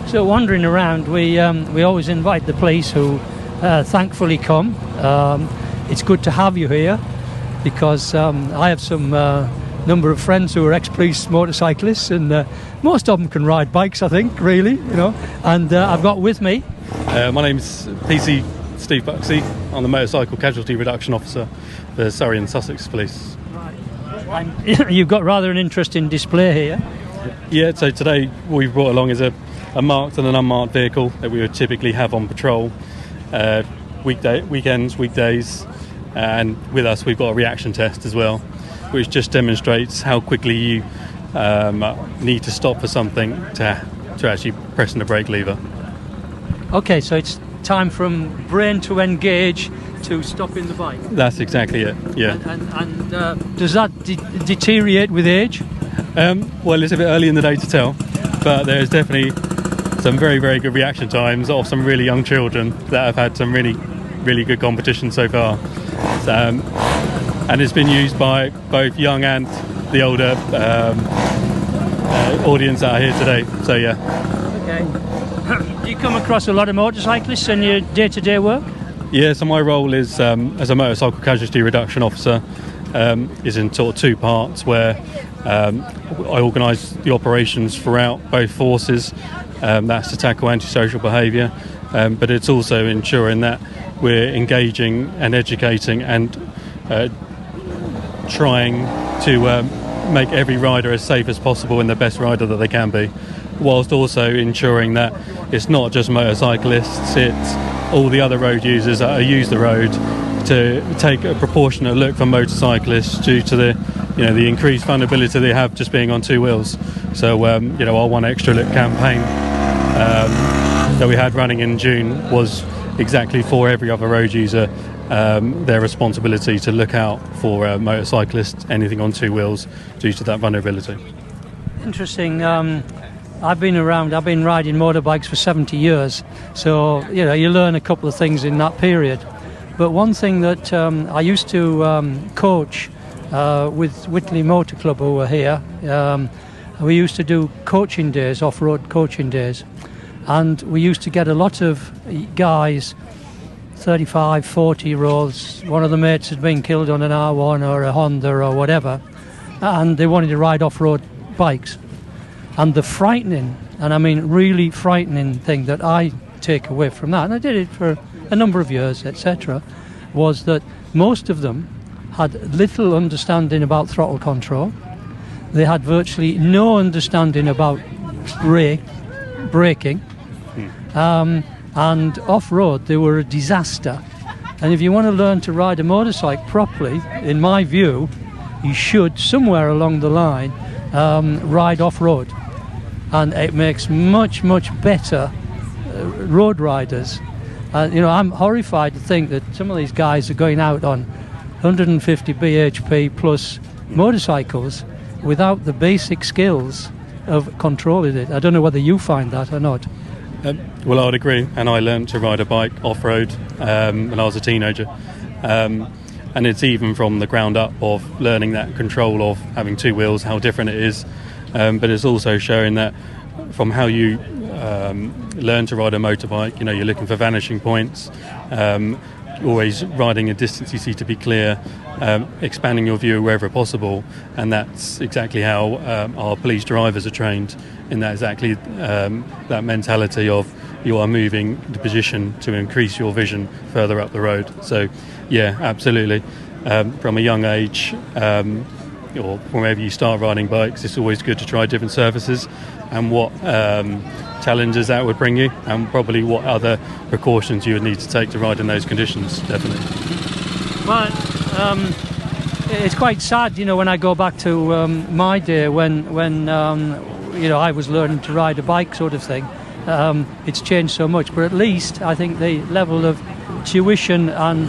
So wandering around, we always invite the police, who thankfully come. It's good to have you here, because I have some number of friends who are ex-police motorcyclists, and most of them can ride bikes, I think, really, And I've got with me... My name's PC Steve Buxey. I'm the Motorcycle Casualty Reduction Officer for Surrey and Sussex Police. Right. You've got rather an interesting display here. Yeah, so today what we've brought along is a marked and an unmarked vehicle that we would typically have on patrol weekends, weekdays, and with us we've got a reaction test as well, which just demonstrates how quickly you need to stop for something to actually pressing the brake lever. Okay, so it's time from brain to engage to stopping the bike. That's exactly it, yeah. And does that deteriorate with age? Well, it's a bit early in the day to tell, but there's definitely some very, very good reaction times of some really young children that have had some really, really good competition so far. And it's been used by both young and the older audience out here today, so yeah. Okay. Do you come across a lot of motorcyclists in your day-to-day work? Yeah, so my role is as a Motorcycle Casualty Reduction Officer is in sort of two parts, where I organise the operations throughout both forces. That's to tackle antisocial behaviour, but it's also ensuring that we're engaging and educating and trying to make every rider as safe as possible and the best rider that they can be, whilst also ensuring that it's not just motorcyclists, it's all the other road users that use the road, to take a proportionate look for motorcyclists due to the increased vulnerability they have just being on two wheels. So our One Extra Look campaign that we had running in June was exactly for every other road user, their responsibility to look out for motorcyclists, anything on two wheels, due to that vulnerability. Interesting. I've been riding motorbikes for 70 years, so you learn a couple of things in that period. But one thing that I used to coach with Whitley Motor Club, who were here, we used to do coaching days, off-road coaching days, and we used to get a lot of guys, 35, 40-year-olds. One of the mates had been killed on an R1 or a Honda or whatever, and they wanted to ride off-road bikes. And the frightening, and I mean really frightening thing that I take away from that, and I did it for a number of years, etc., was that most of them had little understanding about throttle control. They had virtually no understanding about braking. And off-road, they were a disaster. And if you want to learn to ride a motorcycle properly, in my view, you should, somewhere along the line, ride off-road. And it makes much, much better road riders. I'm horrified to think that some of these guys are going out on 150 bhp plus motorcycles without the basic skills of controlling it. I don't know whether you find that or not. Well, I would agree, and I learned to ride a bike off-road when I was a teenager, and it's even from the ground up of learning that control of having two wheels, how different it is, but it's also showing that from how you learn to ride a motorbike, you're looking for vanishing points, always riding a distance you see to be clear, expanding your view wherever possible, and that's exactly how our police drivers are trained, in that exactly that mentality of you are moving the position to increase your vision further up the road. So yeah, absolutely, from a young age, or whenever you start riding bikes, it's always good to try different surfaces and what challenges that would bring you, and probably what other precautions you would need to take to ride in those conditions, definitely. Well, it's quite sad, when I go back to my day when I was learning to ride a bike, sort of thing. It's changed so much, but at least I think the level of tuition and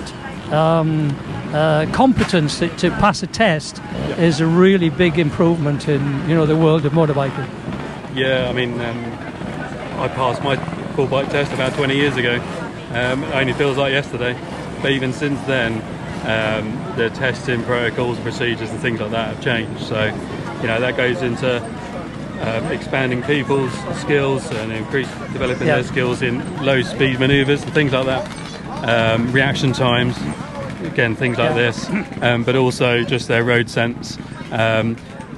competence to pass a test is a really big improvement in the world of motorbiking. Yeah, I mean, I passed my full bike test about 20 years ago. It only feels like yesterday, but even since then, the testing protocols, procedures, and things like that have changed. So, that goes into expanding people's skills and developing their skills in low speed manoeuvres and things like that. Reaction times, again, things like this, but also just their road sense,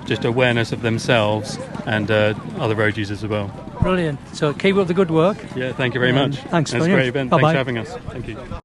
just awareness of themselves and other road users as well. Brilliant. So keep up the good work. Yeah, thank you very much. Thanks. That's great, Ben. Bye-bye. Thanks for having us. Thank you.